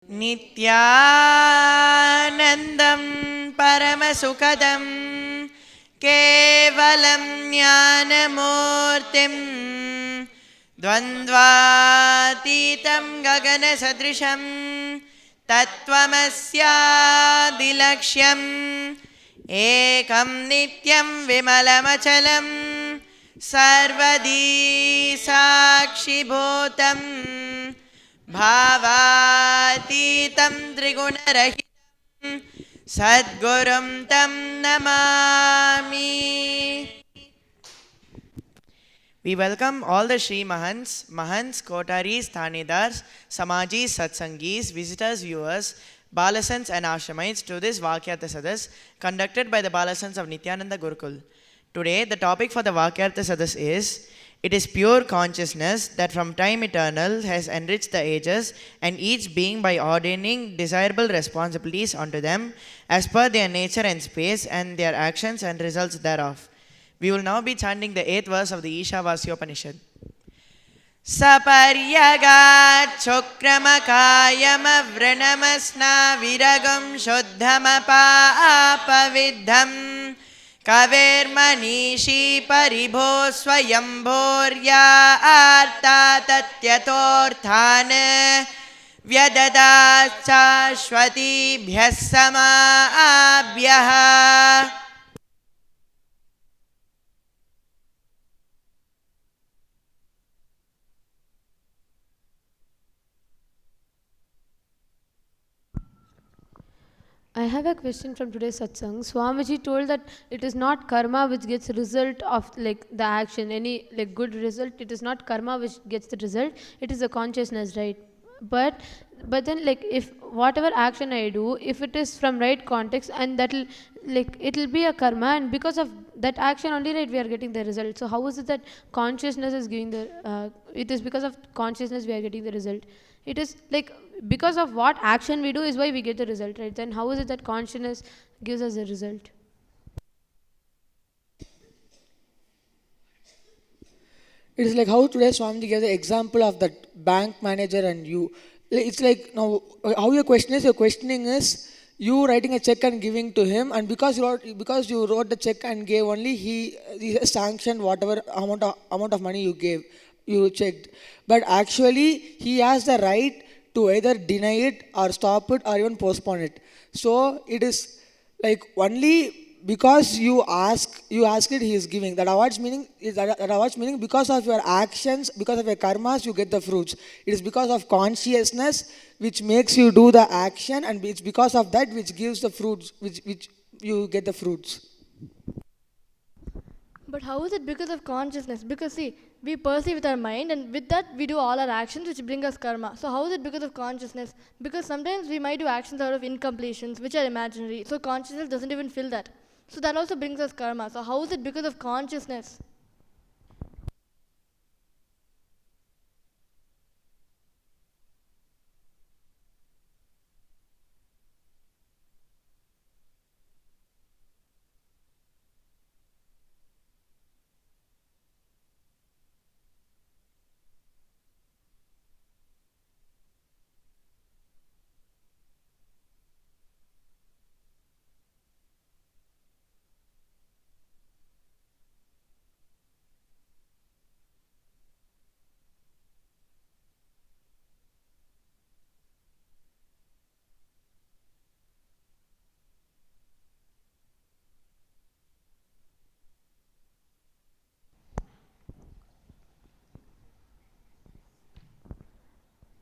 Nithyanandam Paramasukadam Kevalam Jnanamurtim Dvandvatitam Gagana Sadrisham Tattvamasyadilaksham Ekam Nityam Vimalamachalam Sarvadi Sakshi Bhutam Bhavatitam Trigunarahitam Sadgurum Tam Namami. We welcome all the Sri Mahants, Kotaris, Thanedars, Samajis, Satsangis, visitors, viewers, Balasanths and Ashramites to this Vaakyaartha Sadhas conducted by the Balasanths of Nithyananda Gurukul. Today, the topic for the Vaakyaartha Sadhas is it is pure consciousness that from time eternal has enriched the ages and each being by ordaining desirable responsibilities unto them as per their nature and space and their actions and results thereof. We will now be chanting the 8th verse of the Ishavasyopanishad. Saparyagat Chokramakayama Vranamasna Viragam Shuddhamapa Apavidham Kavermanishi Paribho Swayambhorya Arta Tatyatorthane Vyadada Chashwati Bhyasama Abhyaha. I have a question from today's satsang. Swamiji told that it is not karma which gets result of like the action, any like good result. It is not karma which gets the result. It is the consciousness, right? But then like if whatever action I do, if it is from right context and that'll like it'll be a karma, and because of that action only, right, we are getting the result. So how is it that consciousness is giving the? It is because of consciousness we are getting the result. It is like because of what action we do is why we get the result, right? Then how is it that consciousness gives us the result? It is like how today Swamiji gave the example of that bank manager and you. It's like now how your question is. Your questioning is you writing a check and giving to him, and because you wrote the check and gave only he sanctioned whatever amount of money you checked. But actually he has the right to either deny it or stop it or even postpone it. So it is like only because you ask it he is giving. That awards meaning because of your actions, because of your karmas you get the fruits. It is because of consciousness which makes you do the action, and it's because of that which gives the fruits, which you get the fruits. But how is it because of consciousness? Because see, we perceive with our mind, and with that we do all our actions which bring us karma. So how is it because of consciousness? Because sometimes we might do actions out of incompletions which are imaginary. So consciousness doesn't even feel that. So that also brings us karma. So how is it because of consciousness?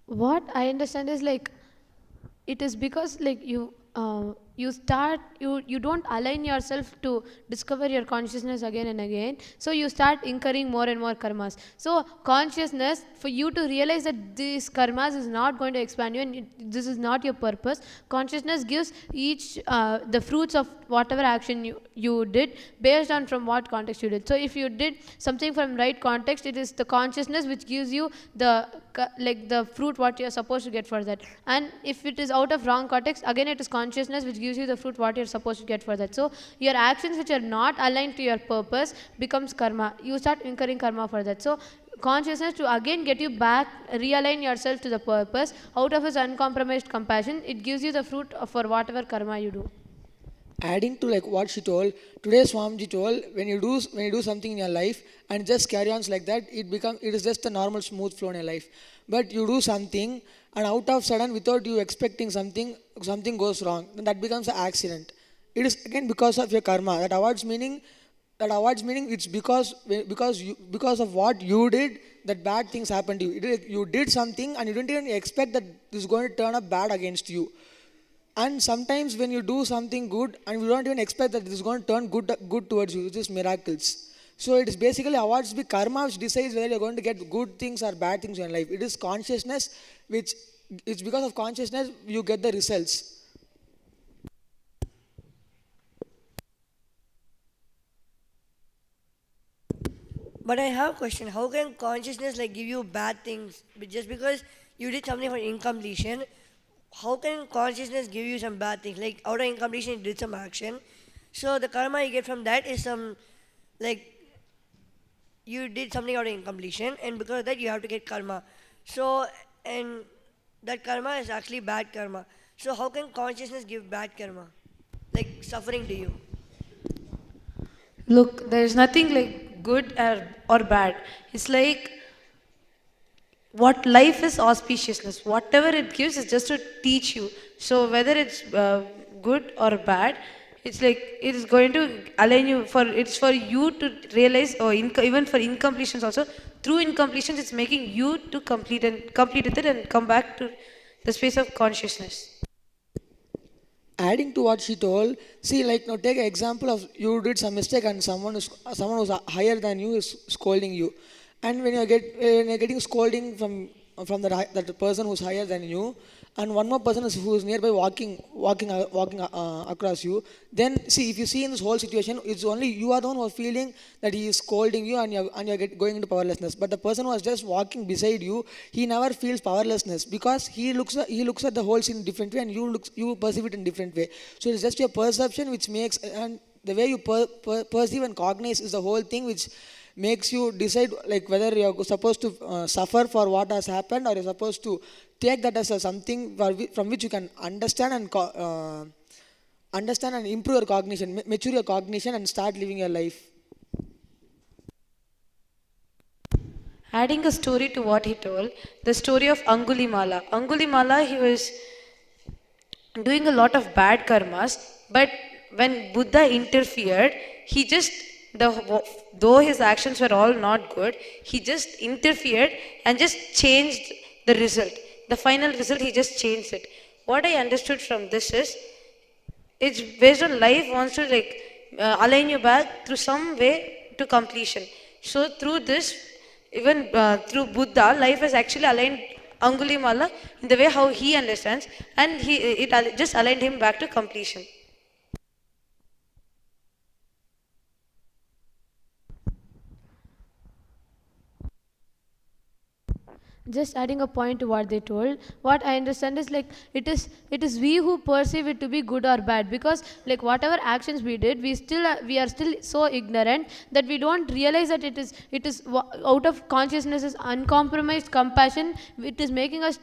What I understand is like it is because like you don't align yourself to discover your consciousness again and again, so you start incurring more and more karmas. So consciousness, for you to realize that these karmas is not going to expand you and this is not your purpose, consciousness gives each the fruits of whatever action you did based on from what context you did. So if you did something from right context, it is the consciousness which gives you the like the fruit what you are supposed to get for that. And if it is out of wrong context, again it is consciousness which gives you the fruit what you are supposed to get for that. So your actions which are not aligned to your purpose becomes karma. You start incurring karma for that. So consciousness to again get you back, realign yourself to the purpose. Out of its uncompromised compassion, it gives you the fruit for whatever karma you do. Adding to like what she told today, Swamiji told, when you do something in your life and just carry on like that, it is just a normal smooth flow in your life. But you do something and out of sudden, without you expecting something goes wrong, then that becomes an accident. It is again because of your karma. That avoids meaning it's because of what you did, that bad things happened to you. You did something and you didn't even expect that this is going to turn up bad against you. And sometimes when you do something good and you don't even expect that this is going to turn good towards you, which is miracles. So it is basically awards be karma which decides whether you're going to get good things or bad things in your life. It is consciousness which it's because of consciousness you get the results. But I have a question. How can consciousness like give you bad things just because you did something for incompletion? How can consciousness give you some bad things? Like out of incompletion, you did some action. So the karma you get from that is some like you did something out of incompletion, and because of that you have to get karma. So and that karma is actually bad karma. So how can consciousness give bad karma, like suffering to you? Look, there is nothing like good or bad. It's like what life is auspiciousness. Whatever it gives is just to teach you. So whether it's good or bad, it's like it is going to align you for it's for you to realize, or even for incompletions also. Through incompletions, it's making you to complete it and come back to the space of consciousness. Adding to what she told, see, like now take an example of you did some mistake and someone who's higher than you is scolding you, and when you're getting scolding from that person who's higher than you, and one more person who's nearby walking across you, then see, if you see in this whole situation, it's only you are the one who are feeling that he is scolding you, and you're going into powerlessness. But the person who was just walking beside you, he never feels powerlessness because he looks at the whole scene in different way, and you perceive it in different way. So it's just your perception which makes, and the way you perceive and cognize is the whole thing which makes you decide like whether you're supposed to suffer for what has happened, or you're supposed to take that as a something from which you can understand and improve your cognition, mature your cognition, and start living your life. Adding a story to what he told, the story of Angulimala. Angulimala, he was doing a lot of bad karmas, but when Buddha interfered, he just, though his actions were all not good, he just interfered and just changed the result. The final result, he just changed it. What I understood from this is, it's based on life wants to like align you back through some way to completion. So through this, even through Buddha, life has actually aligned Angulimala in the way how he understands, and just aligned him back to completion. Just adding a point to what they told, what I understand is like it is we who perceive it to be good or bad, because like whatever actions we did, we are still so ignorant that we don't realize that out of consciousness uncompromised compassion, it is making us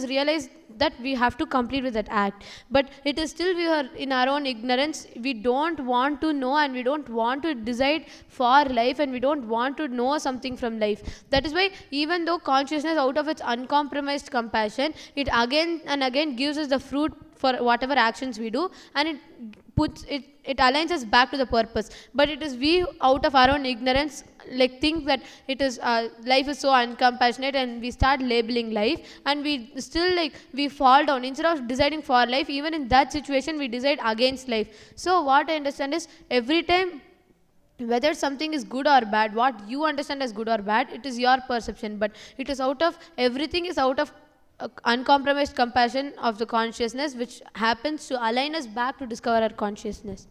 realize that we have to complete with that act. But it is still we are in our own ignorance, we don't want to know, and we don't want to decide for life, and we don't want to know something from life. That is why even though consciousness out of its uncompromised compassion, it again and again gives us the fruit for whatever actions we do, and it aligns us back to the purpose. But it is we out of our own ignorance like think that it is life is so uncompassionate, and we start labeling life, and we still like we fall down instead of deciding for life. Even in that situation, we decide against life. So what I understand is, every time whether something is good or bad, what you understand as good or bad, it is your perception, but it is out of everything is out of uncompromised compassion of the consciousness, which happens to align us back to discover our consciousness.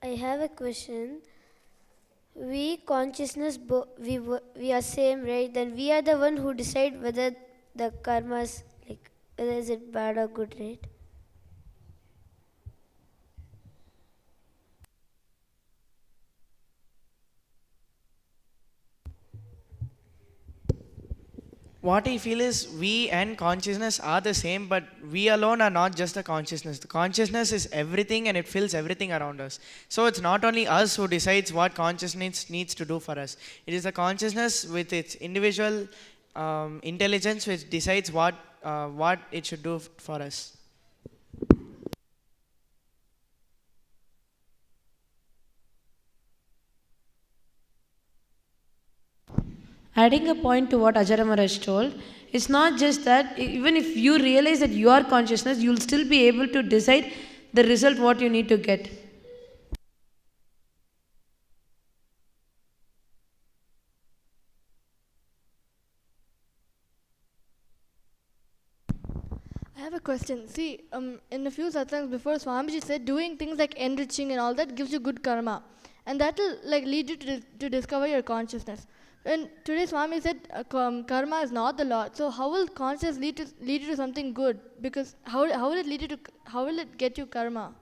I have a question. We consciousness we are same, right? Then we are the one who decide whether the karmas, like whether is it bad or good, right? What I feel is we and consciousness are the same, but we alone are not just the consciousness. The consciousness is everything and it fills everything around us. So it's not only us who decides what consciousness needs to do for us. It is the consciousness with its individual intelligence which decides what it should do for us. Adding a point to what Ajaramaraj told, it's not just that, even if you realize that you are consciousness, you'll still be able to decide the result what you need to get. I have a question. See, in a few satsangs before, Swamiji said doing things like enriching and all that gives you good karma, and that will like lead you to discover your consciousness. And today Swami said karma is not the law. So how will consciousness lead you to something good? Because how will it lead you to how will it get you karma?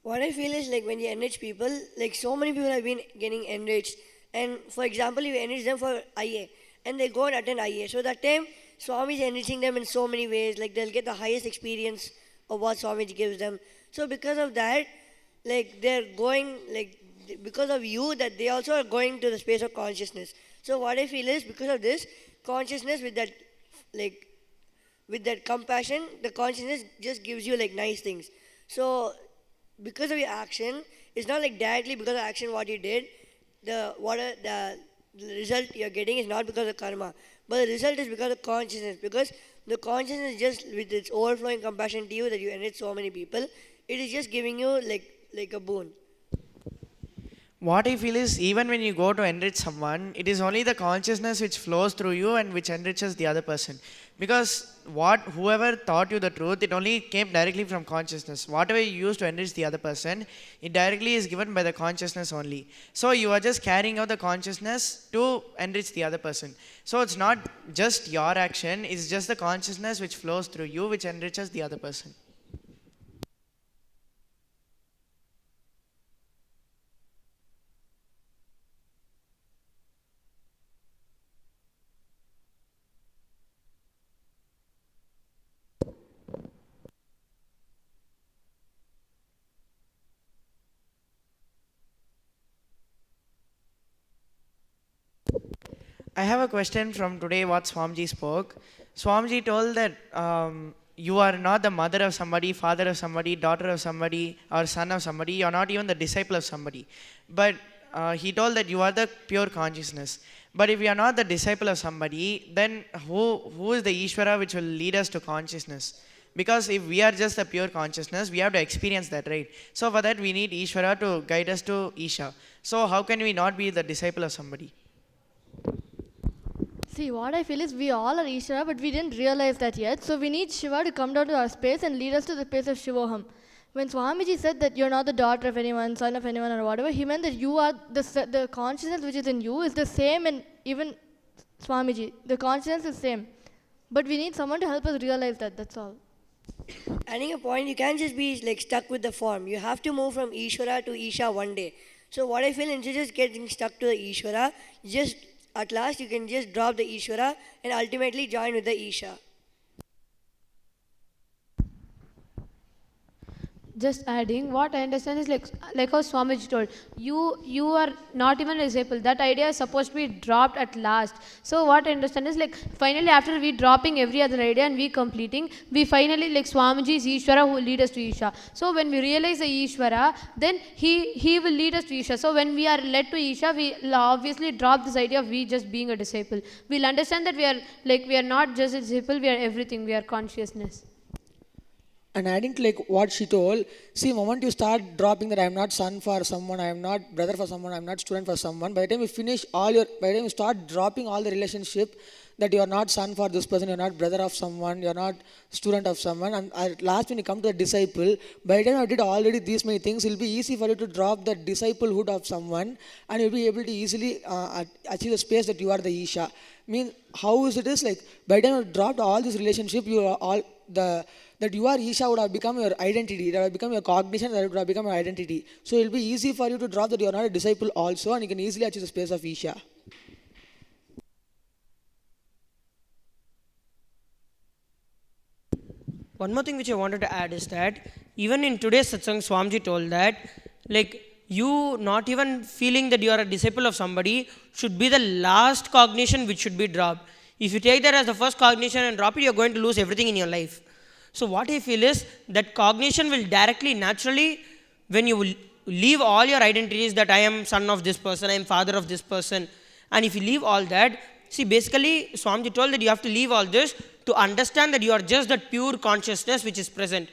What I feel is like when you enrich people, like so many people have been getting enriched. And for example, you enrich them for IA and they go and attend IA. So that time, Swami is enriching them in so many ways. Like they'll get the highest experience of what Swami gives them. So because of that, like they're going, like because of you, that they also are going to the space of consciousness. So what I feel is because of this, consciousness with that, like with that compassion, the consciousness just gives you like nice things. So because of your action, it's not like directly because of action what you did, the result you're getting is not because of karma, but the result is because of consciousness. Because the consciousness just with its overflowing compassion to you that you enrich so many people, it is just giving you like a boon. What I feel is even when you go to enrich someone, it is only the consciousness which flows through you and which enriches the other person. Because whoever taught you the truth, it only came directly from consciousness. Whatever you use to enrich the other person, it directly is given by the consciousness only. So you are just carrying out the consciousness to enrich the other person. So it's not just your action, it's just the consciousness which flows through you which enriches the other person. I have a question from today what Swamiji spoke. Swamiji told that you are not the mother of somebody, father of somebody, daughter of somebody, or son of somebody. You are not even the disciple of somebody. But he told that you are the pure consciousness. But if you are not the disciple of somebody, then who is the Ishvara which will lead us to consciousness? Because if we are just the pure consciousness, we have to experience that, right? So for that, we need Ishvara to guide us to Isha. So how can we not be the disciple of somebody? See, what I feel is we all are Ishvara, but we didn't realize that yet. So we need Shiva to come down to our space and lead us to the space of Shivoham. When Swamiji said that you're not the daughter of anyone, son of anyone, or whatever, he meant that you are the consciousness which is in you is the same in even Swamiji. The consciousness is same. But we need someone to help us realize that, that's all. Adding a point, you can't just be like stuck with the form. You have to move from Ishvara to Isha one day. So what I feel, instead of just getting stuck to the Ishvara, just at last you can just drop the Ishvara and ultimately join with the Isha. Just adding, what I understand is like how Swamiji told, you are not even a disciple. That idea is supposed to be dropped at last. So what I understand is like finally after we dropping every other idea and we completing, we finally like Swamiji is Ishvara who will lead us to Isha. So when we realize the Ishvara, then he will lead us to Isha. So when we are led to Isha, we obviously drop this idea of we just being a disciple. We'll understand that we are not just a disciple, we are everything, we are consciousness. And adding to like what she told, see, moment you start dropping that I am not son for someone, I am not brother for someone, I am not student for someone, by the time you finish all your, by the time you start dropping all the relationship, that you are not son for this person, you are not brother of someone, you are not student of someone, and at last when you come to a disciple, by the time you did already these many things, it will be easy for you to drop the disciplehood of someone, and you will be able to easily achieve the space that you are the Isha. Mean how is it is like by the time you dropped all this relationship, you are all the that you are Isha would have become your identity, that would have become your cognition, that would have become your identity. So it will be easy for you to drop that you are not a disciple also, and you can easily achieve the space of Isha. One more thing which I wanted to add is that even in today's satsang, Swamiji told that like you not even feeling that you are a disciple of somebody should be the last cognition which should be dropped. If you take that as the first cognition and drop it, you are going to lose everything in your life. So what I feel is that cognition will directly, naturally, when you will leave all your identities that I am son of this person, I am father of this person, and if you leave all that, see basically Swamiji told that you have to leave all this to understand that you are just that pure consciousness which is present.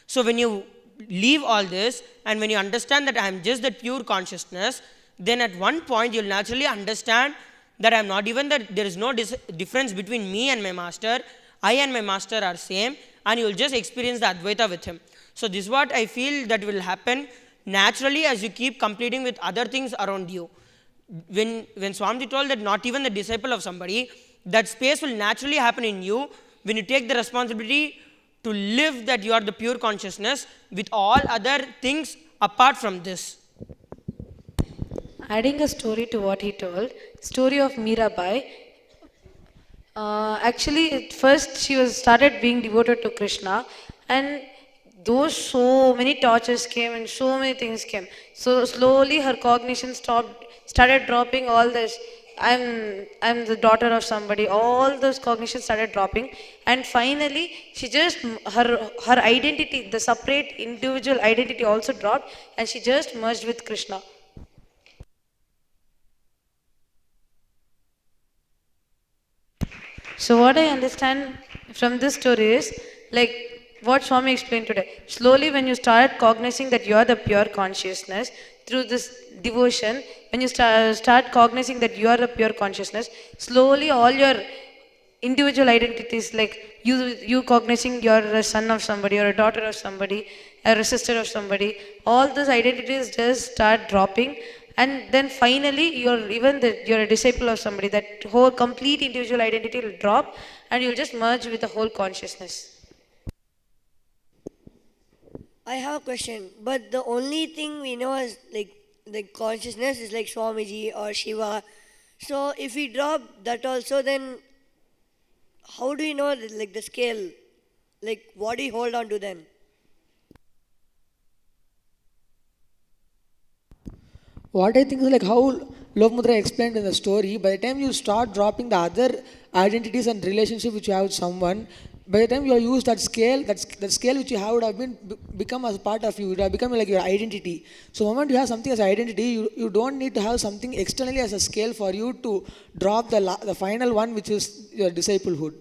So when you leave all this and when you understand that I am just that pure consciousness, then at one point you will naturally understand that I am not even that there is no difference between me and my master. I and my master are same, and you will just experience the Advaita with him. So this is what I feel that will happen naturally as you keep completing with other things around you. When Swamiji told that not even the disciple of somebody, that space will naturally happen in you when you take the responsibility to live that you are the pure consciousness with all other things apart from this. Adding a story to what he told, story of Mirabai. Actually, at first she was started being devoted to Krishna, and those so many tortures came and so many things came. So slowly her cognition started dropping all this. I'm the daughter of somebody. All those cognitions started dropping, and finally she just her identity, the separate individual identity, also dropped, and she just merged with Krishna. So what I understand from this story is like what Swami explained today. Slowly when you start cognizing that you are the pure consciousness through this devotion, when you start cognizing that you are the pure consciousness, slowly all your individual identities, like you cognizing you're a son of somebody or a daughter of somebody or a sister of somebody, all those identities just start dropping, and then finally you're a disciple of somebody. That whole complete individual identity will drop, and you'll just merge with the whole consciousness. I have a question, but the only thing we know is like the consciousness is like Swamiji or Shiva. So if we drop that also, then how do we know like the scale? Like what do you hold on to then? What I think is like how Lokmudra explained in the story, by the time you start dropping the other identities and relationship which you have with someone, by the time you use that scale, that scale which you have would have become as part of you, it would have become like your identity. So the moment you have something as identity, you don't need to have something externally as a scale for you to drop the final one, which is your disciplehood.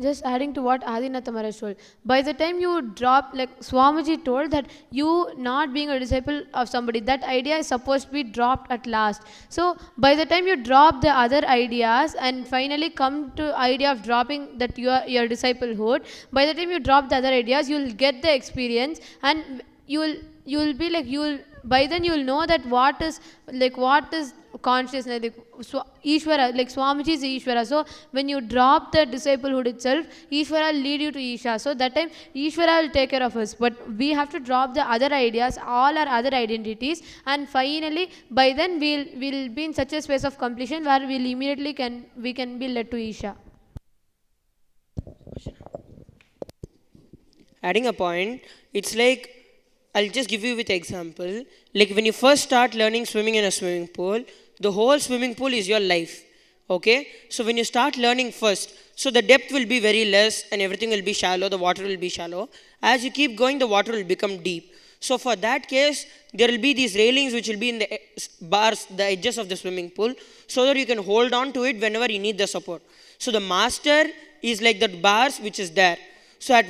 Just adding to what Adinatha Maharaj told, by the time you drop, like Swamiji told that you not being a disciple of somebody, that idea is supposed to be dropped at last. So by the time you drop the other ideas and finally come to idea of dropping that your disciplehood, by the time you drop the other ideas, you'll get the experience, and you'll be like by then you'll know that what is consciousness, like Ishvara, like Swamiji is Ishvara. So when you drop the disciplehood itself, Ishvara will lead you to Isha. So that time Ishvara will take care of us. But we have to drop the other ideas, all our other identities, and finally by then we'll be in such a space of completion where we'll immediately we can be led to Isha. Adding a point, it's like, I'll just give you with example. Like when you first start learning swimming in a swimming pool, the whole swimming pool is your life. Okay? So when you start learning first, so the depth will be very less and everything will be shallow, the water will be shallow. As you keep going, the water will become deep. So for that case, there will be these railings which will be in the bars, the edges of the swimming pool, so that you can hold on to it whenever you need the support. So the master is like that bars which is there. So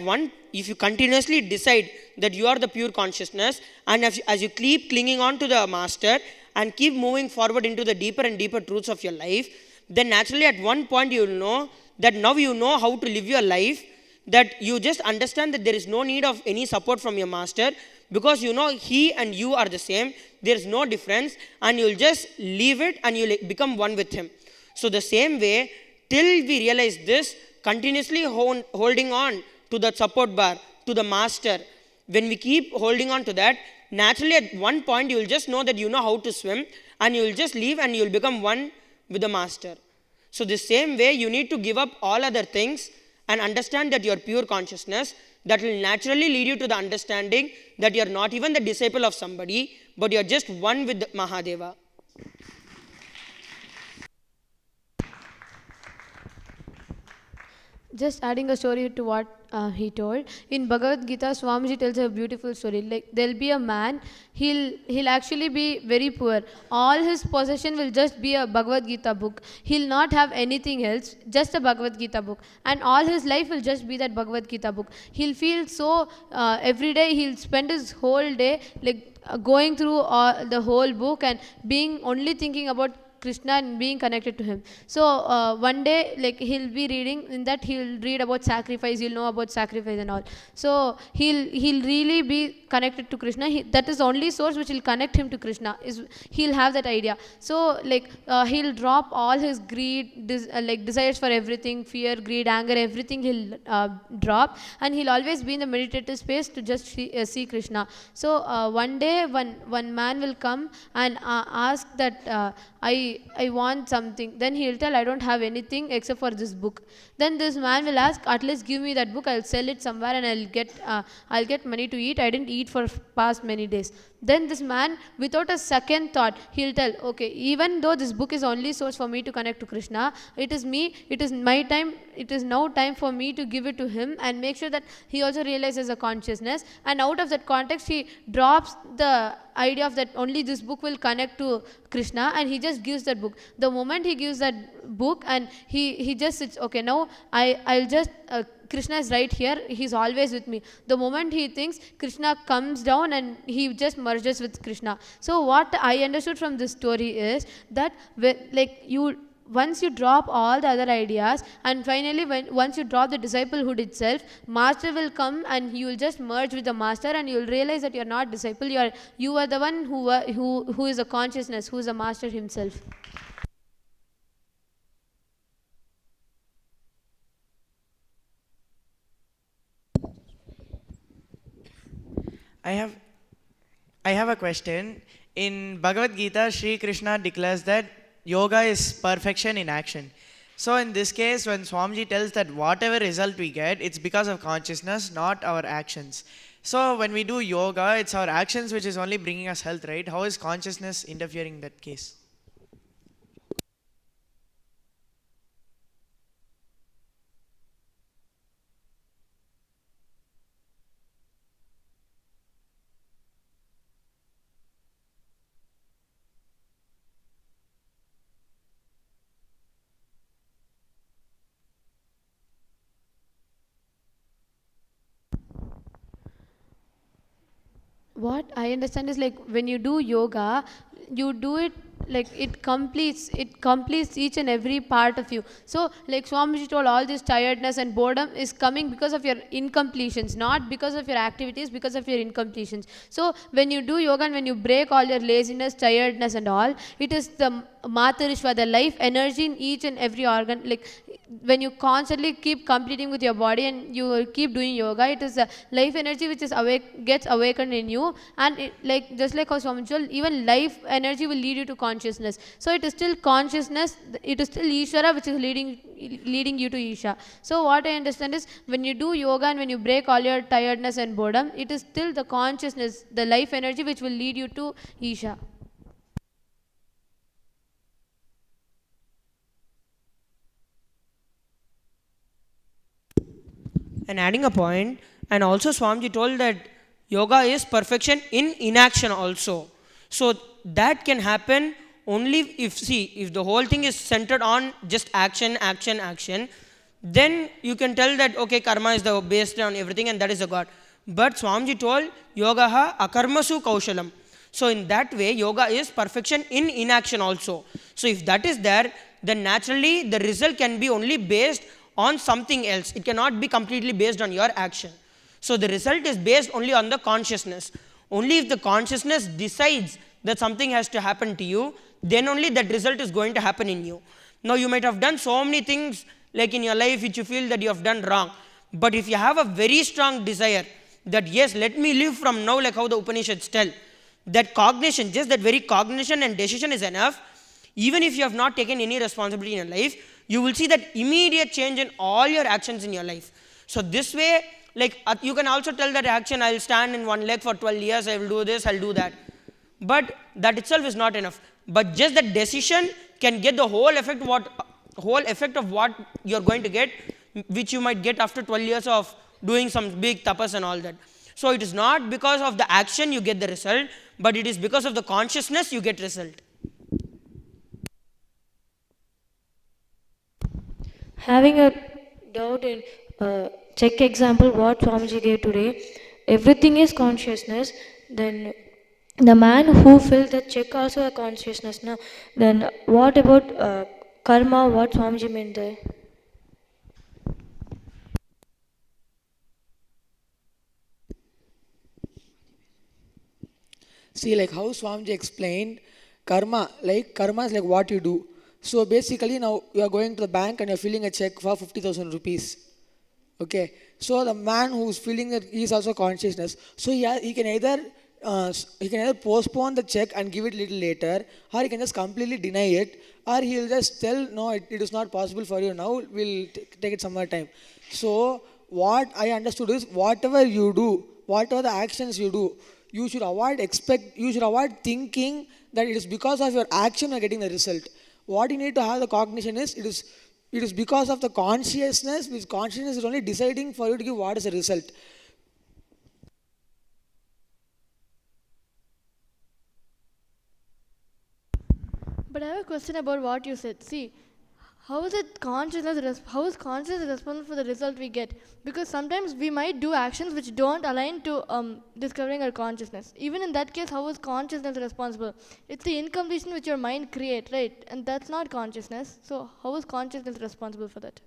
if you continuously decide that you are the pure consciousness, and as you keep clinging on to the master and keep moving forward into the deeper and deeper truths of your life, then naturally at one point you will know that now you know how to live your life, that you just understand that there is no need of any support from your master, because you know he and you are the same, there is no difference, and you will just leave it and you will become one with him. So the same way, till we realize this, continuously holding on to that support bar, to the master, when we keep holding on to that, naturally at one point you will just know that you know how to swim, and you will just leave and you will become one with the master. So the same way, you need to give up all other things and understand that you are pure consciousness. That will naturally lead you to the understanding that you are not even the disciple of somebody, but you are just one with Mahadeva. Just adding a story to what he told. In Bhagavad Gita, Swamiji tells a beautiful story. Like there'll be a man, he'll actually be very poor. All his possession will just be a Bhagavad Gita book. He'll not have anything else, just a Bhagavad Gita book. And all his life will just be that Bhagavad Gita book. He'll feel so, every day he'll spend his whole day like going through the whole book and being only thinking about Krishna and being connected to him. So one day, like he'll be reading, in that he'll read about sacrifice, he'll know about sacrifice and all. So he'll really be connected to Krishna. That is the only source which will connect him to Krishna. He'll have that idea. So like he'll drop all his greed, like desires for everything, fear, greed, anger, everything he'll drop, and he'll always be in the meditative space to just see Krishna. So one day, one man will come and ask that I want something. Then he'll tell, I don't have anything except for this book. Then this man will ask, at least give me that book, I'll sell it somewhere and I'll get money to eat. I didn't eat for past many days. Then this man, without a second thought, he'll tell, okay, even though this book is only source for me to connect to Krishna, it is my time, it is now time for me to give it to him and make sure that he also realizes a consciousness. And out of that context, he drops the idea of that only this book will connect to Krishna, and he just gives that book. The moment he gives that book and he just sits, okay, now I'll just Krishna is right here, he's always with me. The moment he thinks, Krishna comes down and he just merges with Krishna. So what I understood from this story is that once you drop all the other ideas, and finally once you drop the disciplehood itself, master will come and you will just merge with the master, and you will realize that you are not disciple, you are the one who is a consciousness, who is a master himself. I have a question. In Bhagavad Gita, Sri Krishna declares that yoga is perfection in action. So in this case, when Swamiji tells that whatever result we get, it's because of consciousness, not our actions. So when we do yoga, it's our actions which is only bringing us health, right? How is consciousness interfering in that case? What I understand is like when you do yoga, you do it like it completes each and every part of you. So like Swamiji told, all this tiredness and boredom is coming because of your incompletions, not because of your activities, because of your incompletions. So when you do yoga and when you break all your laziness, tiredness and all, it is the Matarishva, the life energy in each and every organ. Like when you constantly keep completing with your body and you keep doing yoga, it is the life energy which is gets awakened in you, and it, like just like how Swami told, even life energy will lead you to consciousness. So it is still consciousness, it is still Ishvara which is leading you to Isha. So what I understand is when you do yoga and when you break all your tiredness and boredom, it is still the consciousness, the life energy which will lead you to Isha. And adding a point, and also Swamiji told that yoga is perfection in inaction also. So that can happen only if the whole thing is centered on just action, action, action, then you can tell that okay, karma is the based on everything and that is the God. But Swamiji told yogaha akarmasu kaushalam. So in that way, yoga is perfection in inaction also. So if that is there, then naturally the result can be only based on something else. It cannot be completely based on your action. So the result is based only on the consciousness. Only if the consciousness decides that something has to happen to you, then only that result is going to happen in you. Now you might have done so many things like in your life which you feel that you have done wrong. But if you have a very strong desire that yes, let me live from now like how the Upanishads tell, that cognition, just that very cognition and decision is enough. Even if you have not taken any responsibility in your life, you will see that immediate change in all your actions in your life. So this way, like you can also tell that action, I will stand in one leg for 12 years, I will do this, I will do that. But that itself is not enough. But just that decision can get the whole effect of what you are going to get, which you might get after 12 years of doing some big tapas and all that. So it is not because of the action you get the result, but it is because of the consciousness you get result. Having a doubt in check example what Swamiji gave today, everything is consciousness, then the man who filled the check also a consciousness. Now, then what about karma, what Swamiji meant there? See, like how Swamiji explained, karma is like what you do. So basically, now you are going to the bank and you are filling a check for 50,000 rupees. Okay. So the man who is filling it, he is also consciousness. So he can either postpone the check and give it little later, or he can just completely deny it, or he will just tell no, it is not possible for you now. We'll take it some more time. So what I understood is whatever you do, whatever the actions you do, you should avoid thinking that it is because of your action you are getting the result. What you need to have the cognition is it is because of the consciousness, which consciousness is only deciding for you to give what is the result. But I have a question about what you said. See, how is consciousness responsible for the result we get? Because sometimes we might do actions which don't align to discovering our consciousness. Even in that case, how is consciousness responsible? It's the incompletion which your mind creates, right? And that's not consciousness. So how is consciousness responsible for that?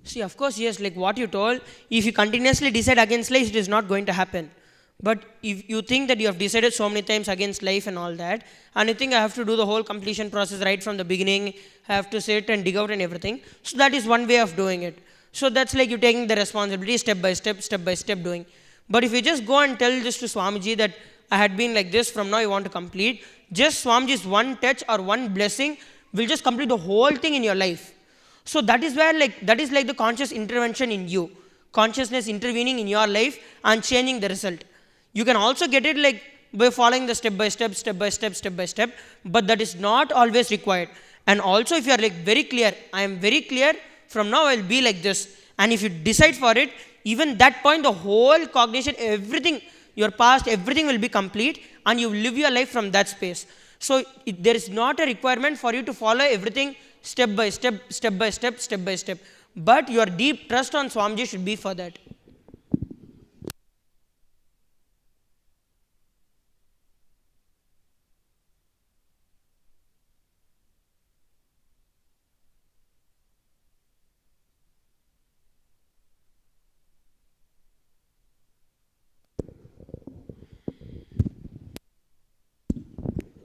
See, of course, yes, like what you told, if you continuously decide against life, it is not going to happen. But if you think that you have decided so many times against life and all that, and you think I have to do the whole completion process right from the beginning, I have to sit and dig out and everything, so that is one way of doing it. So that's like you taking the responsibility step by step doing. But if you just go and tell this to Swamiji that I had been like this, from now I want to complete, just Swamiji's one touch or one blessing will just complete the whole thing in your life. So that is where that is like the conscious intervention in you, consciousness intervening in your life and changing the result. You can also get it like by following the step by step, but that is not always required. And also if you are like very clear, I am very clear, from now I will be like this. And if you decide for it, even that point, the whole cognition, everything, your past, everything will be complete and you will live your life from that space. So there is not a requirement for you to follow everything step by step. But your deep trust on Swamiji should be for that.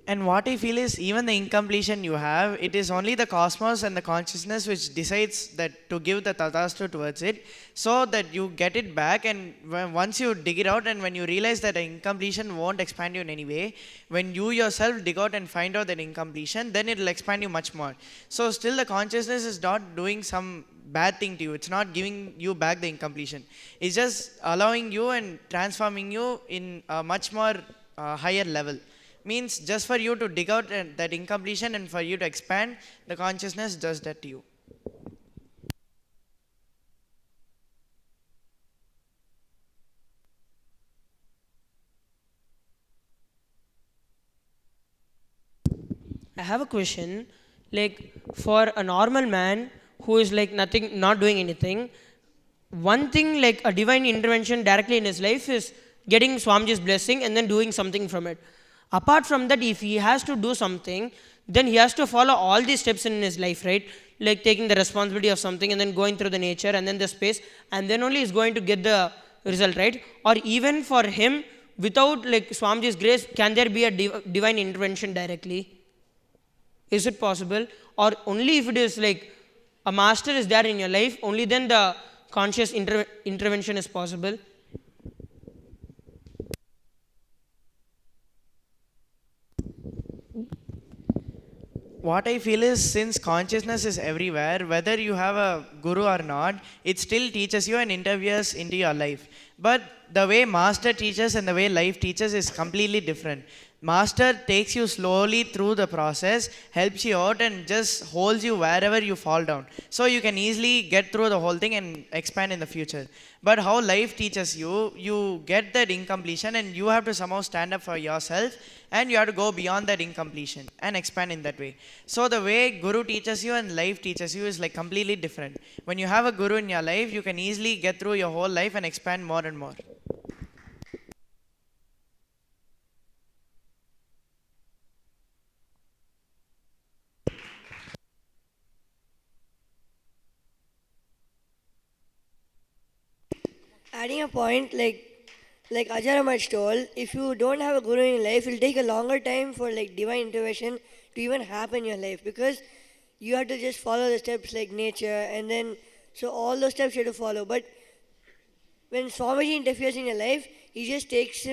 And what I feel is even the incompletion you have, it is only the cosmos and the consciousness which decides that to give the tatastu towards it, so that you get it back. And once you dig it out and when you realize that the incompletion won't expand you in any way, when you yourself dig out and find out that incompletion, then it will expand you much more. So still the consciousness is not doing some bad thing to you. It's not giving you back the incompletion. It's just allowing you and transforming you in a much more higher level, Means just for you to dig out that incompletion and for you to expand, the consciousness does that to you. I have a question. Like, for a normal man who is like nothing, not doing anything, one thing like a divine intervention directly in his life is getting Swamiji's blessing and then doing something from it. Apart from that, if he has to do something, then he has to follow all these steps in his life, right? Like taking the responsibility of something and then going through the nature and then the space, and then only he's going to get the result, right? Or even for him, without like Swamiji's grace, can there be a divine intervention directly? Is it possible? Or only if it is like a master is there in your life, only then the conscious intervention is possible? What I feel is, since consciousness is everywhere, whether you have a guru or not, it still teaches you and interferes into your life. But the way master teaches and the way life teaches is completely different. Master takes you slowly through the process, helps you out, and just holds you wherever you fall down. So you can easily get through the whole thing and expand in the future. But how life teaches you, you get that incompletion and you have to somehow stand up for yourself, and you have to go beyond that incompletion and expand in that way. So the way guru teaches you and life teaches you is like completely different. When you have a guru in your life, you can easily get through your whole life and expand more and more. Adding a point, like Ajaramach told, if you don't have a guru in your life, it'll take a longer time for like divine intervention to even happen in your life, because you have to just follow the steps like nature, and then so all those steps you have to follow. But when Swamiji interferes in your life, he just takes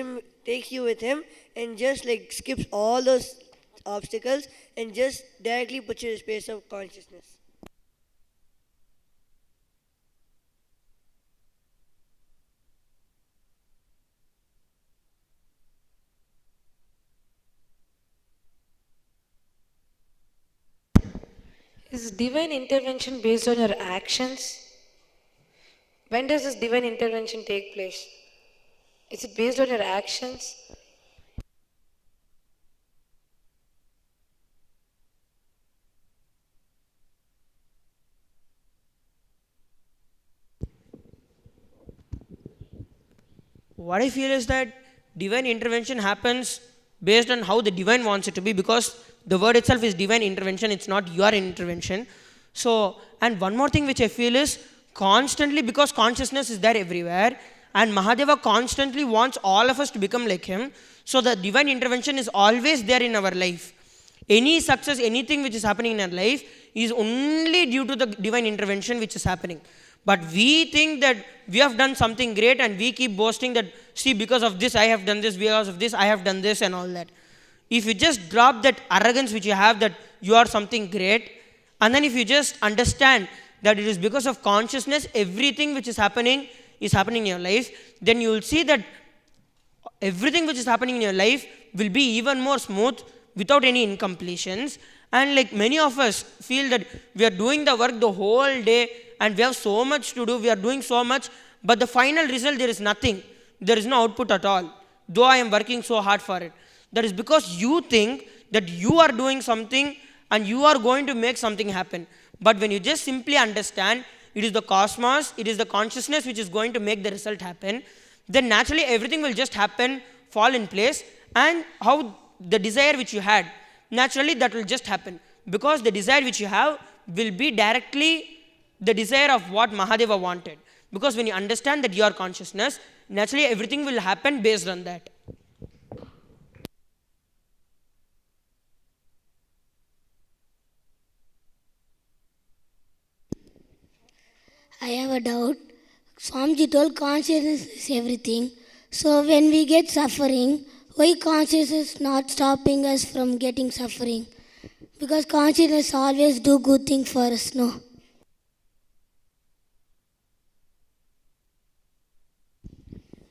you with him and just like skips all those obstacles and just directly puts you in a space of consciousness. Is divine intervention based on your actions? When does this divine intervention take place? Is it based on your actions? What I feel is that divine intervention happens based on how the divine wants it to be, because the word itself is divine intervention, it's not your intervention. So, and one more thing which I feel is constantly, because consciousness is there everywhere, and Mahadeva constantly wants all of us to become like him. So the divine intervention is always there in our life. Any success, anything which is happening in our life is only due to the divine intervention which is happening. But we think that we have done something great and we keep boasting that, see, because of this I have done this, because of this I have done this and all that. If you just drop that arrogance which you have that you are something great, and then if you just understand that it is because of consciousness, everything which is happening in your life, then you will see that everything which is happening in your life will be even more smooth without any incompletions. And like many of us feel that we are doing the work the whole day and we have so much to do, we are doing so much, but the final result, there is nothing. There is no output at all, though I am working so hard for it. That is because you think that you are doing something and you are going to make something happen. But when you just simply understand it is the cosmos, it is the consciousness which is going to make the result happen, then naturally everything will just happen, fall in place, and how the desire which you had, naturally that will just happen. Because the desire which you have will be directly the desire of what Mahadeva wanted. Because when you understand that you are consciousness, naturally everything will happen based on that. I have a doubt. Swamiji told consciousness is everything. So when we get suffering, why consciousness not stopping us from getting suffering? Because consciousness always do good thing for us, no?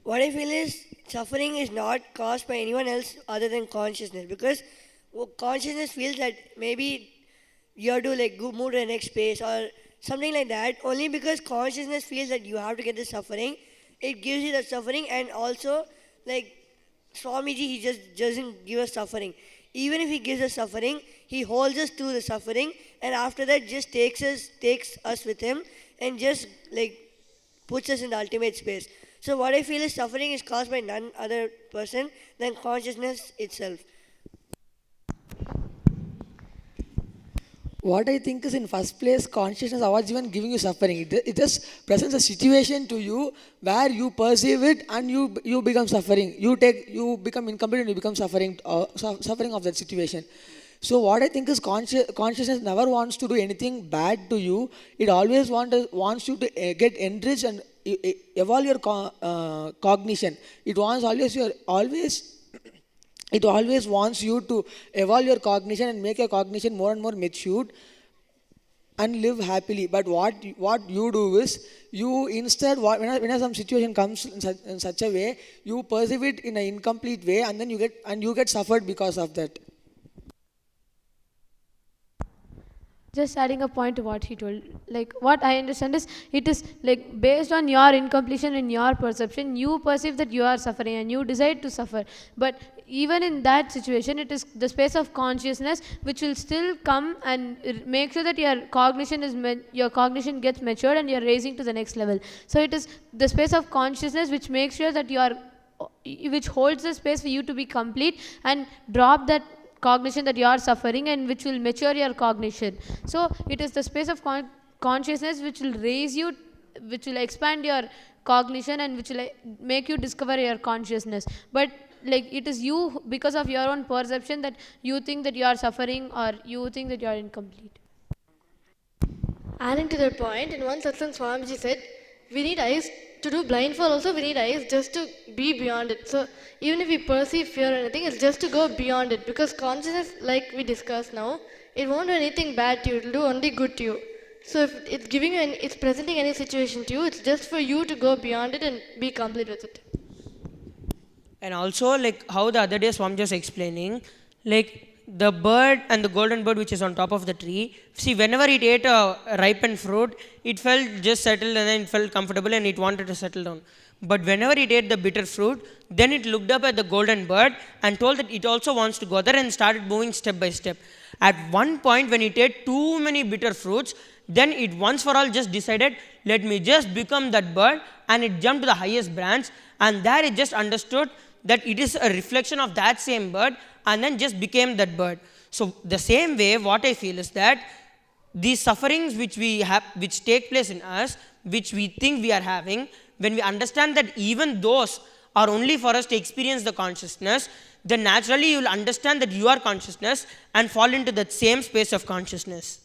What I feel is suffering is not caused by anyone else other than consciousness, because consciousness feels that maybe you have to like go move to the next space or something like that. Only because consciousness feels that you have to get the suffering, it gives you the suffering. And also, like Swamiji, he just doesn't give us suffering. Even if he gives us suffering, he holds us through the suffering, and after that just takes us with him, and just like puts us in the ultimate space. So what I feel is suffering is caused by none other person than consciousness itself. What I think is, in first place, consciousness avoids even giving you suffering. It just presents a situation to you where you perceive it and you become suffering. You become incomplete and you become suffering, suffering of that situation. So what I think is, consciousness never wants to do anything bad to you. It always wants you to get enriched and evolve your cognition. It always wants you to evolve your cognition and make your cognition more and more matured and live happily. But what you do is, you instead, whenever some situation comes in such a way, you perceive it in an incomplete way, and then you get suffered because of that. Just adding a point to what he told, like what I understand is, it is like based on your incompletion in your perception, you perceive that you are suffering and you decide to suffer. But even in that situation, it is the space of consciousness which will still come and make sure that your cognition gets matured and you're raising to the next level. So it is the space of consciousness which makes sure that which holds the space for you to be complete and drop that cognition that you are suffering, and which will mature your cognition. So it is the space of consciousness which will raise you, which will expand your cognition, and which will make you discover your consciousness. But like it is you, because of your own perception, that you think that you are suffering or you think that you are incomplete. Adding to that point, in one satsang, Swamiji said, we need eyes to do blindfold. Also, we need eyes just to be beyond it. So, even if we perceive fear or anything, it's just to go beyond it. Because consciousness, like we discussed now, it won't do anything bad to you. It will do only good to you. So, if it's giving you, it's presenting any situation to you, it's just for you to go beyond it and be complete with it. And also, like how the other day Swami was explaining, like the bird and the golden bird which is on top of the tree, see, whenever it ate a ripened fruit, it felt just settled and then it felt comfortable and it wanted to settle down. But whenever it ate the bitter fruit, then it looked up at the golden bird and told that it also wants to go there, and started moving step by step. At one point, when it ate too many bitter fruits, then it once for all just decided, let me just become that bird, and it jumped to the highest branch, and there it just understood that it is a reflection of that same bird, and then just became that bird. So the same way, what I feel is that these sufferings which we have, which take place in us, which we think we are having, when we understand that even those are only for us to experience the consciousness, then naturally you will understand that you are consciousness and fall into that same space of consciousness.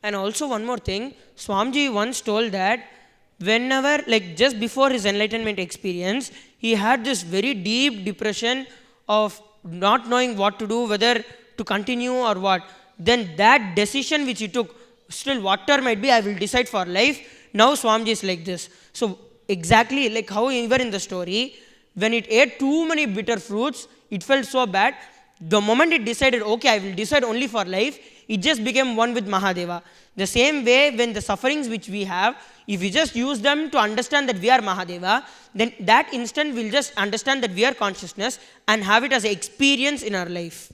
And also one more thing, Swamiji once told that whenever, like just before his enlightenment experience, he had this very deep depression of not knowing what to do, whether to continue or what. Then that decision which he took, still whatever might be, I will decide for life. Now Swamiji is like this. So exactly like how even in the story, when it ate too many bitter fruits, it felt so bad. The moment it decided, okay, I will decide only for life, it just became one with Mahadeva. The same way, when the sufferings which we have, if we just use them to understand that we are Mahadeva, then that instant we'll just understand that we are consciousness and have it as an experience in our life.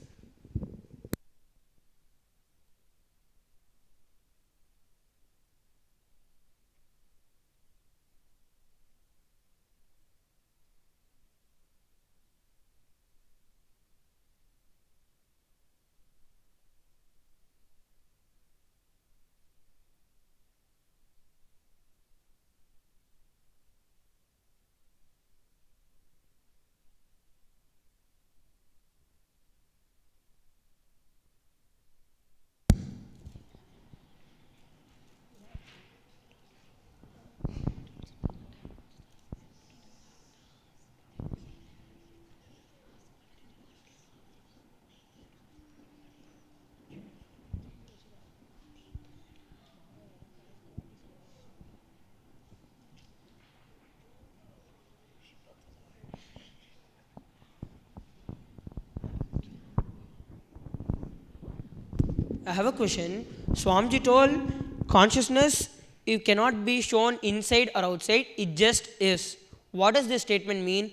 I have a question. Swamiji told consciousness it cannot be shown inside or outside, it just is. What does this statement mean?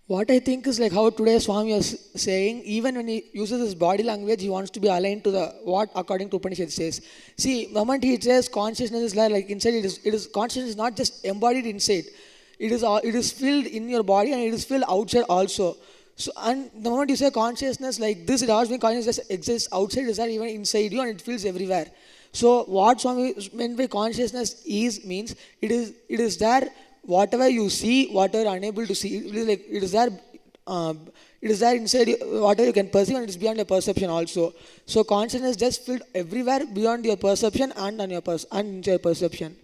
What I think is like how today Swami was saying, even when he uses his body language, he wants to be aligned to the what according to Upanishad says. See, the moment he says consciousness is like inside, it is consciousness is not just embodied inside. It is filled in your body and it is filled outside also. So and the moment you say consciousness like this, it always means consciousness exists outside, is that even inside you and it feels everywhere. So what Swami meant by consciousness is means it is there whatever you see, whatever you are unable to see, it is like it is there inside you, whatever you can perceive and it is beyond your perception also. So consciousness just filled everywhere beyond your perception and on your and into your perception.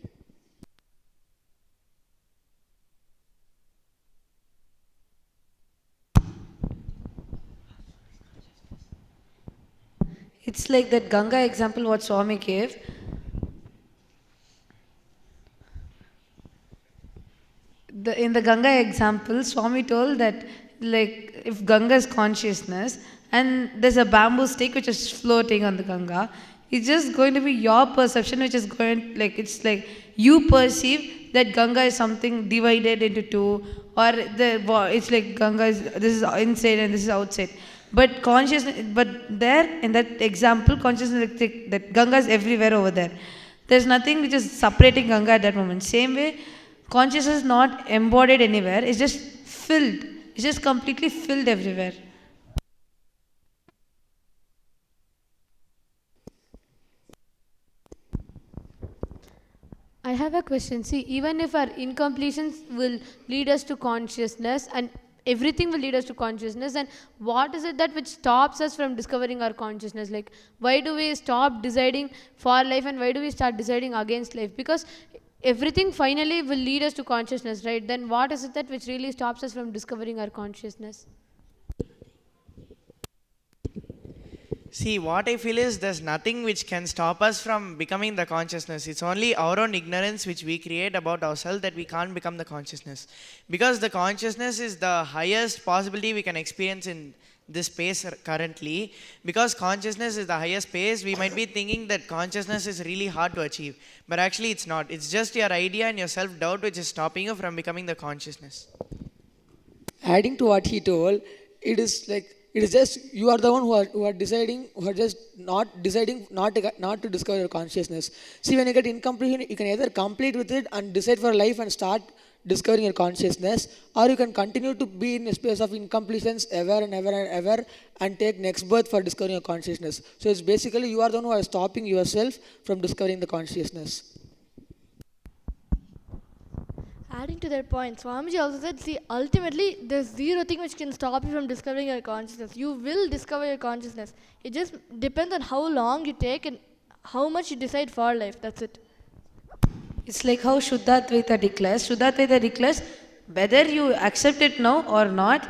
It's like that Ganga example what Swami gave. In the Ganga example, Swami told that like if Ganga is consciousness and there's a bamboo stick which is floating on the Ganga, it's just going to be your perception which is going like it's like you perceive that Ganga is something divided into two, or it's like Ganga is this is inside and this is outside. But consciousness, but there in that example, consciousness that Ganga is everywhere over there. There's nothing which is separating Ganga at that moment. Same way, consciousness is not embodied anywhere. It's just filled. It's just completely filled everywhere. I have a question. See, even if our incompletions will lead us to consciousness and everything will lead us to consciousness, then what is it that which stops us from discovering our consciousness? Like, why do we stop deciding for life and why do we start deciding against life? Because everything finally will lead us to consciousness, right? Then what is it that which really stops us from discovering our consciousness? See, what I feel is there's nothing which can stop us from becoming the consciousness. It's only our own ignorance which we create about ourselves that we can't become the consciousness. Because the consciousness is the highest possibility we can experience in this space currently. Because consciousness is the highest space, we might be thinking that consciousness is really hard to achieve. But actually, it's not. It's just your idea and your self doubt which is stopping you from becoming the consciousness. Adding to what he told, it is like it is just you are the one who are deciding, who are just not deciding not to discover your consciousness. See, when you get incomplete, you can either complete with it and decide for life and start discovering your consciousness, or you can continue to be in a space of incompletions ever and ever and ever and take next birth for discovering your consciousness. So it's basically you are the one who are stopping yourself from discovering the consciousness. Adding to that point, Swamiji also said, see, ultimately, there's zero thing which can stop you from discovering your consciousness. You will discover your consciousness. It just depends on how long you take and how much you decide for life. That's it. It's like how Shuddhadvaita declares. Shuddhadvaita declares, whether you accept it now or not,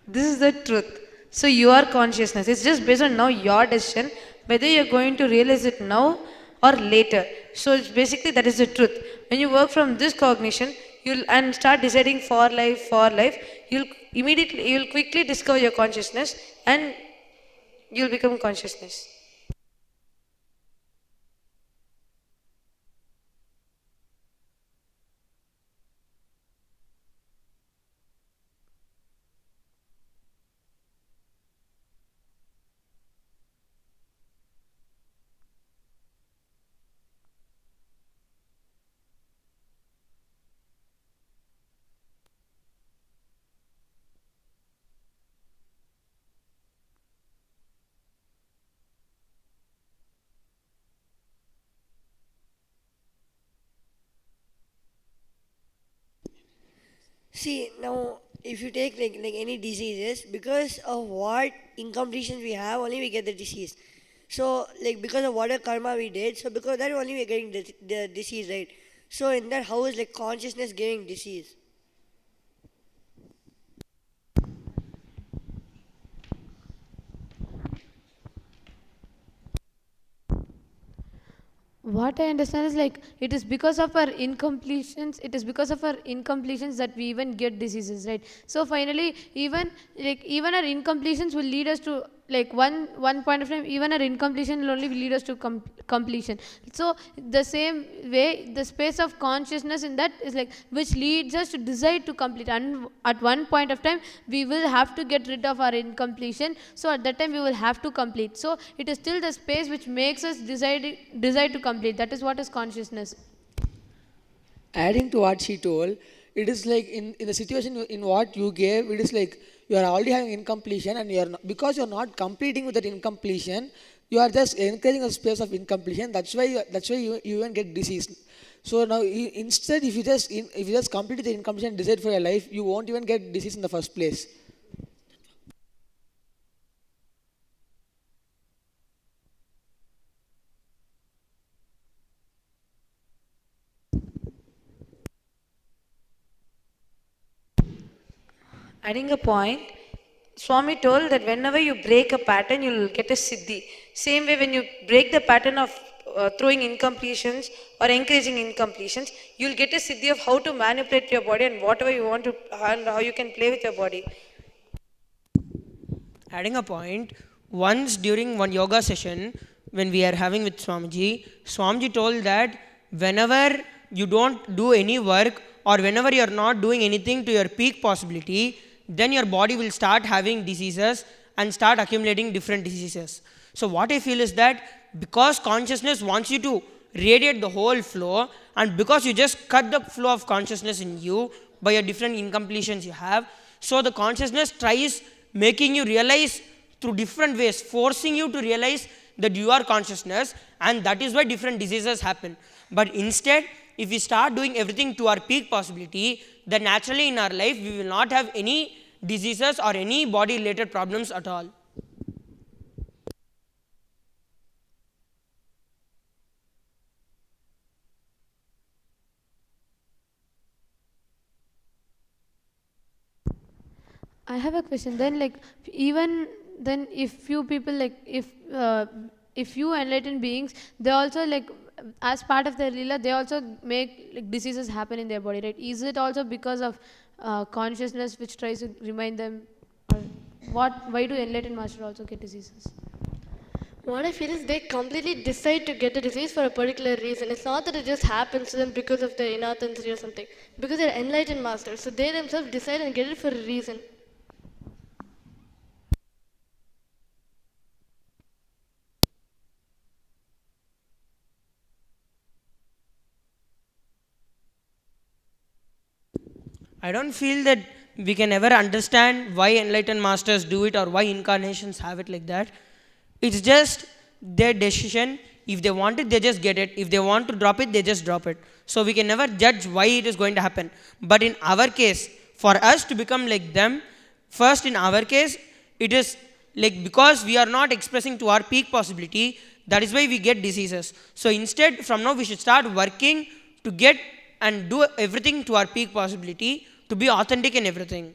this is the truth. So your consciousness, it's just based on now your decision, whether you're going to realize it now or later. So it's basically that is the truth. When you work from this cognition, you'll and start deciding for life, you'll quickly discover your consciousness and you'll become consciousness. See, now if you take like any diseases, because of what incompletions we have, only we get the disease. So like because of whatever karma we did, so because of that only we're getting the disease, right? So in that, how is like consciousness giving disease? What I understand is like it is because of our incompletions. It is because of our incompletions that we even get diseases, right? So finally, even our incompletions will lead us to like one point of time. Even our incompletion will only lead us to completion. So the same way, the space of consciousness in that is like which leads us to decide to complete. And at one point of time, we will have to get rid of our incompletion. So at that time, we will have to complete. So it is still the space which makes us decide to complete. That is what is consciousness. Adding to what she told, it is like in the situation in what you gave, it is like you are already having incompletion and you are not, because you are not completing with that incompletion, you are just encouraging a space of incompletion. That's why you even get disease. So now instead, if you just complete the incompletion and decide for your life, you won't even get disease in the first place. Adding a point, Swami told that whenever you break a pattern, you'll get a siddhi. Same way, when you break the pattern of throwing incompletions or encouraging incompletions, you'll get a siddhi of how to manipulate your body and whatever you want to, and how you can play with your body. Adding a point, once during one yoga session, when we are having with Swamiji told that whenever you don't do any work or whenever you are not doing anything to your peak possibility, then your body will start having diseases and start accumulating different diseases. So what I feel is that because consciousness wants you to radiate the whole flow, and because you just cut the flow of consciousness in you by your different incompletions you have, so the consciousness tries making you realize through different ways, forcing you to realize that you are consciousness, and that is why different diseases happen. But instead, if we start doing everything to our peak possibility, then naturally in our life we will not have any diseases or any body related problems at all. I have a question. Then, like, even then, if few people like, if few enlightened beings, they also like, as part of their lila, they also make like diseases happen in their body, right? Is it also because of consciousness which tries to remind them, or what? Why do enlightened master also get diseases? What I feel is they completely decide to get a disease for a particular reason. It's not that it just happens to them because of their inauthenticity or something. Because they're enlightened masters. So they themselves decide and get it for a reason. I don't feel that we can ever understand why enlightened masters do it or why incarnations have it like that. It's just their decision. If they want it, they just get it. If they want to drop it, they just drop it. So we can never judge why it is going to happen. But in our case, for us to become like them, first in our case, it is like because we are not expressing to our peak possibility, that is why we get diseases. So instead, from now, we should start working to get and do everything to our peak possibility to be authentic in everything.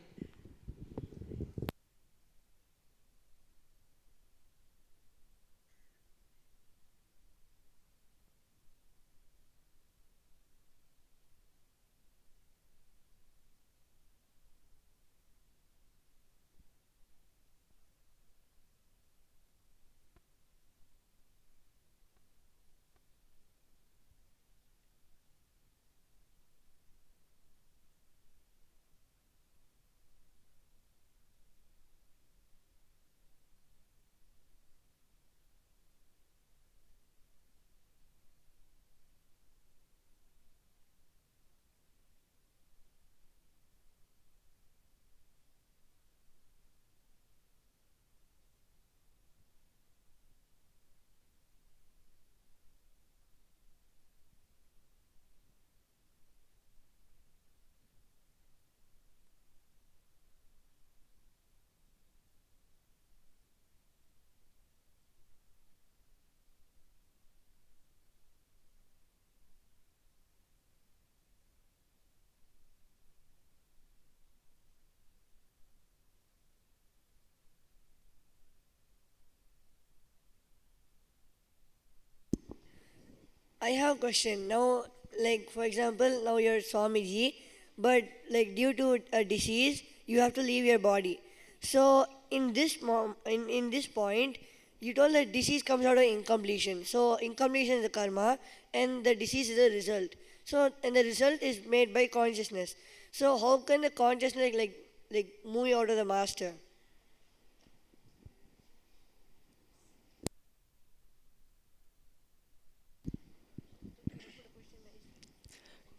I have a question. Now, like for example, now you're Swamiji, but like due to a disease, you have to leave your body. So in this point, you told that disease comes out of incompletion. So incompletion is the karma, and the disease is the result. So and the result is made by consciousness. So how can the consciousness like move you out of the master?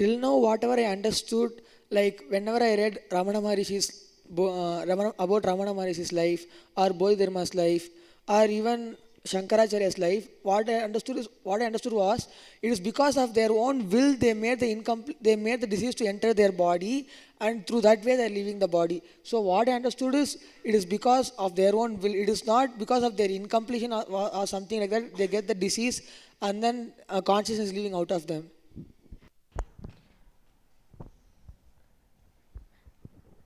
Till now, whatever I understood, like whenever I read about Ramana Maharishi's life, or Bodhidharma's life, or even Shankaracharya's life, what I understood was it is because of their own will they made the disease to enter their body, and through that way they are leaving the body. So what I understood is it is because of their own will. It is not because of their incompletion or something like that. They get the disease, and then consciousness is leaving out of them.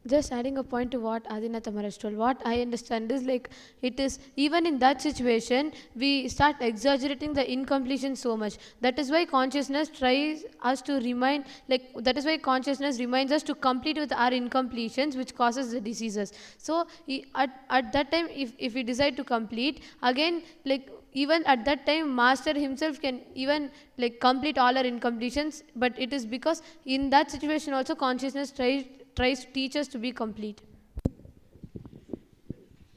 Just adding a point to what Adinatha Maharaj told, what I understand is like it is even in that situation we start exaggerating the incompletion so much. That is why consciousness tries us to remind, like that is why consciousness reminds us to complete with our incompletions, which causes the diseases. So at that time, if we decide to complete again, like even at that time master himself can even like complete all our incompletions, but it is because in that situation also consciousness tries to teach us to be complete.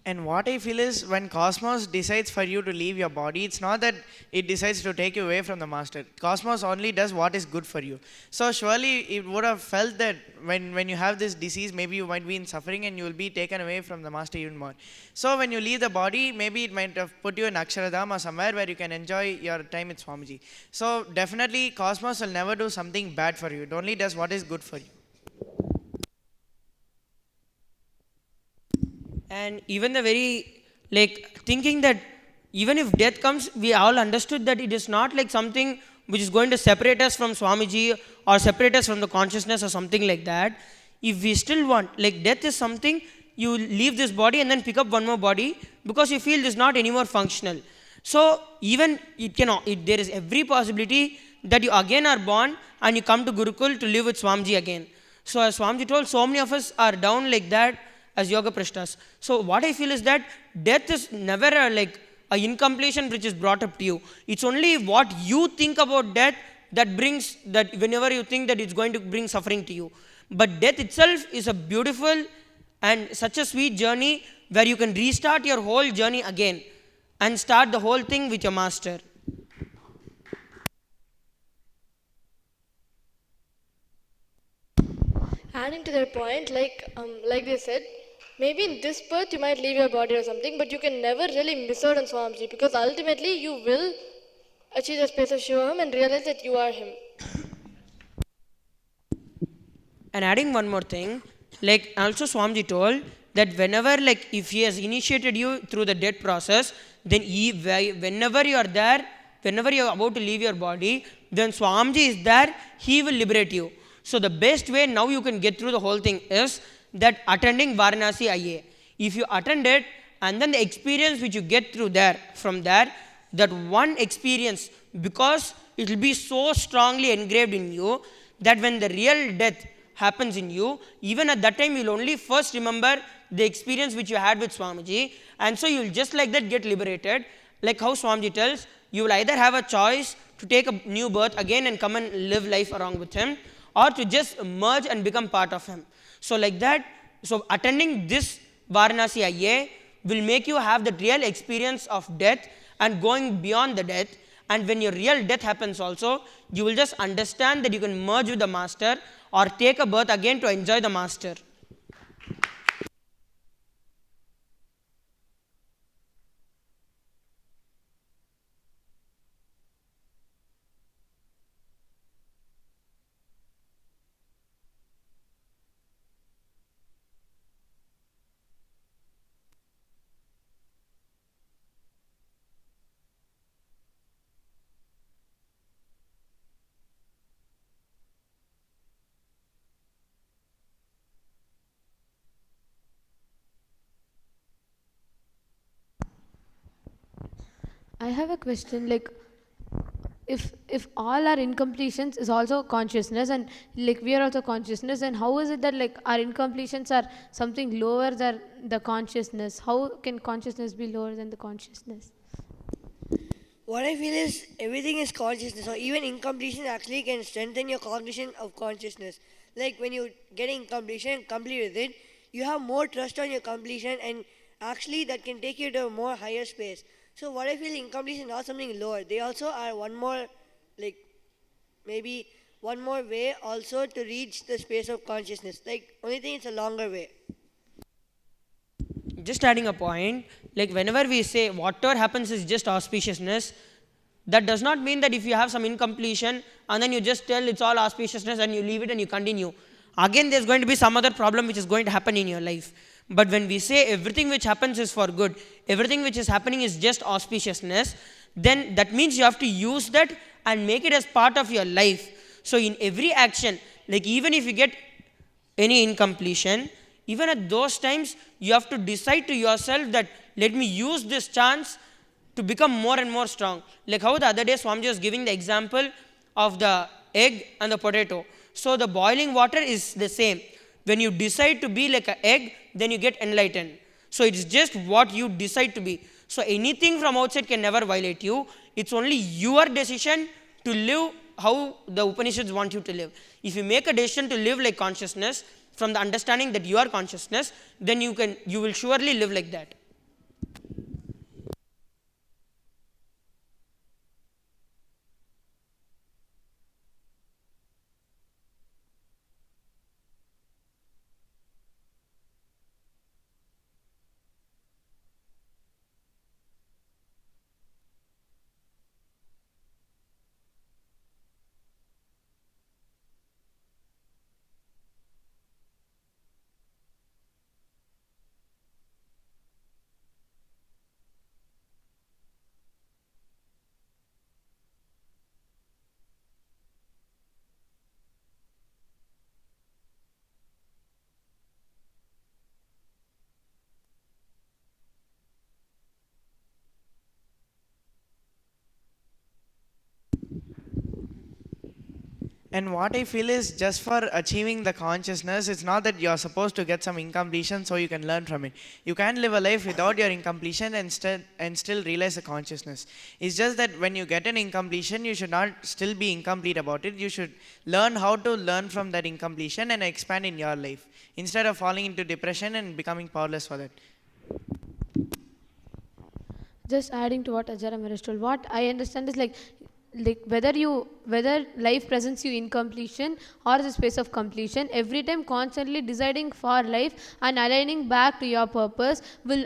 And what I feel is when Cosmos decides for you to leave your body, it's not that it decides to take you away from the master. Cosmos only does what is good for you. So surely it would have felt that when you have this disease, maybe you might be in suffering and you will be taken away from the master even more. So when you leave the body, maybe it might have put you in Aksharadham or somewhere where you can enjoy your time with Swamiji. So definitely Cosmos will never do something bad for you. It only does what is good for you. And even the very, like, thinking that even if death comes, we all understood that it is not like something which is going to separate us from Swamiji or separate us from the consciousness or something like that. If we still want, like, death is something, you leave this body and then pick up one more body because you feel this is not anymore functional. So even there is every possibility that you again are born and you come to Gurukul to live with Swamiji again. So as Swamiji told, so many of us are down like that as yoga prashtas. So what I feel is that death is never a incompletion which is brought up to you. It's only what you think about death that brings that whenever you think that it's going to bring suffering to you. But death itself is a beautiful and such a sweet journey where you can restart your whole journey again and start the whole thing with your master. Adding to that point, like they said, maybe in this birth you might leave your body or something, but you can never really miss out on Swamiji because ultimately you will achieve the space of Shivam and realize that you are him. And adding one more thing, like also Swamiji told that whenever, like if he has initiated you through the death process, then whenever you are there, whenever you are about to leave your body, then Swamiji is there, he will liberate you. So the best way now you can get through the whole thing is that attending Varanasi IA. If you attend it, and then the experience which you get through there, from there, that one experience, because it will be so strongly engraved in you that when the real death happens in you, even at that time you will only first remember the experience which you had with Swamiji, and so you will just like that get liberated. Like how Swamiji tells, you will either have a choice to take a new birth again and come and live life along with him, or to just merge and become part of him. So like that, so attending this Varanasi IA will make you have the real experience of death and going beyond the death. And when your real death happens also, you will just understand that you can merge with the master or take a birth again to enjoy the master. I have a question, like if all our incompletions is also consciousness, and like we are also consciousness, and how is it that like our incompletions are something lower than the consciousness? How can consciousness be lower than the consciousness? What I feel is everything is consciousness, or even incompletion actually can strengthen your cognition of consciousness. Like when you get incompletion and complete with it, you have more trust on your completion, and actually that can take you to a more higher space. So what I feel incompletion is not something lower. They also are one more, like maybe one more way also to reach the space of consciousness. Like only thing it's a longer way. Just adding a point, like whenever we say whatever happens is just auspiciousness, that does not mean that if you have some incompletion and then you just tell it's all auspiciousness and you leave it and you continue, again there's going to be some other problem which is going to happen in your life. But when we say everything which happens is for good, everything which is happening is just auspiciousness, then that means you have to use that and make it as part of your life. So in every action, like even if you get any incompletion, even at those times you have to decide to yourself that let me use this chance to become more and more strong. Like how the other day Swamiji was giving the example of the egg and the potato. So the boiling water is the same. When you decide to be like an egg, then you get enlightened. So it's just what you decide to be. So anything from outside can never violate you. It's only your decision to live how the Upanishads want you to live. If you make a decision to live like consciousness, from the understanding that you are consciousness, then you will surely live like that. And what I feel is just for achieving the consciousness, it's not that you're supposed to get some incompletion so you can learn from it. You can live a life without your incompletion and still realize the consciousness. It's just that when you get an incompletion, you should not still be incomplete about it. You should learn how to learn from that incompletion and expand in your life instead of falling into depression and becoming powerless for that. Just adding to what Ajara Maharaj told, what I understand is like whether life presents you incompletion or the space of completion, every time constantly deciding for life and aligning back to your purpose will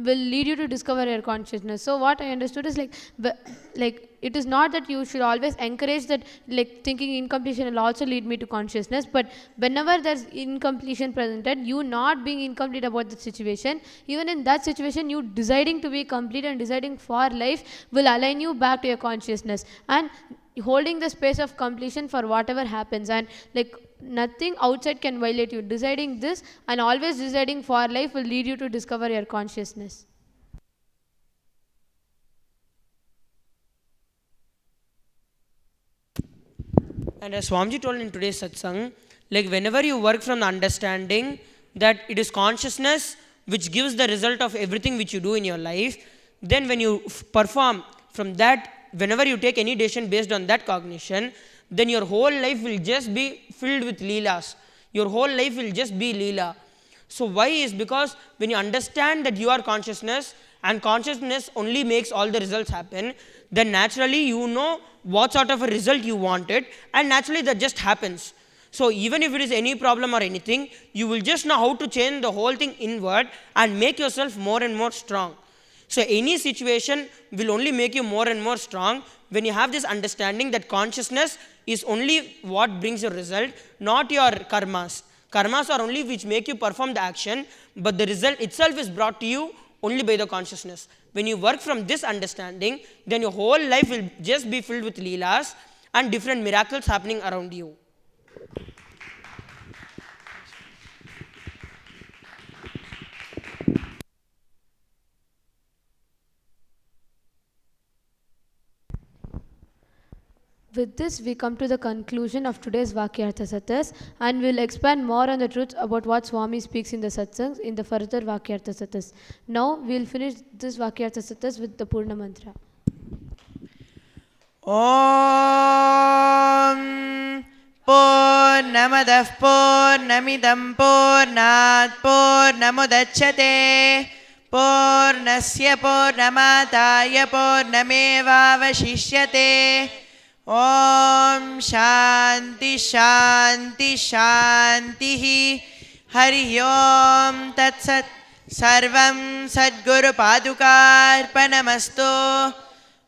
lead you to discover your consciousness. So what I understood is like it is not that you should always encourage that like thinking incompletion will also lead me to consciousness, but whenever there's incompletion presented, you not being incomplete about the situation, even in that situation you deciding to be complete and deciding for life will align you back to your consciousness and holding the space of completion for whatever happens, and like nothing outside can violate you. Deciding this and always deciding for life will lead you to discover your consciousness. And as Swamiji told in today's satsang, like whenever you work from the understanding that it is consciousness which gives the result of everything which you do in your life, then when you perform from that, whenever you take any decision based on that cognition, then your whole life will just be filled with leelas. Your whole life will just be leela. So why is because when you understand that you are consciousness and consciousness only makes all the results happen, then naturally you know what sort of a result you wanted, and naturally that just happens. So even if it is any problem or anything, you will just know how to change the whole thing inward and make yourself more and more strong. So any situation will only make you more and more strong when you have this understanding that consciousness is only what brings your result, not your karmas. Karmas are only which make you perform the action, but the result itself is brought to you only by the consciousness. When you work from this understanding, then your whole life will just be filled with leelas and different miracles happening around you. With this, we come to the conclusion of today's Vaakyaartha Sadhas, and we'll expand more on the truths about what Swami speaks in the satsangs in the further Vaakyaartha Sadhas. Now, we'll finish this Vaakyaartha Sadhas with the Purna Mantra. Om Purnamadah Purnamidam Purnat Purnamudachyate Purnasya Purnamataya Purnamevavashishyate Om Shanti Shanti Shanti Hari Om Tat Sat Sarvam Sadguru Padukarpanamastu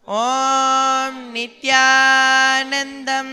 Om Nithyanandam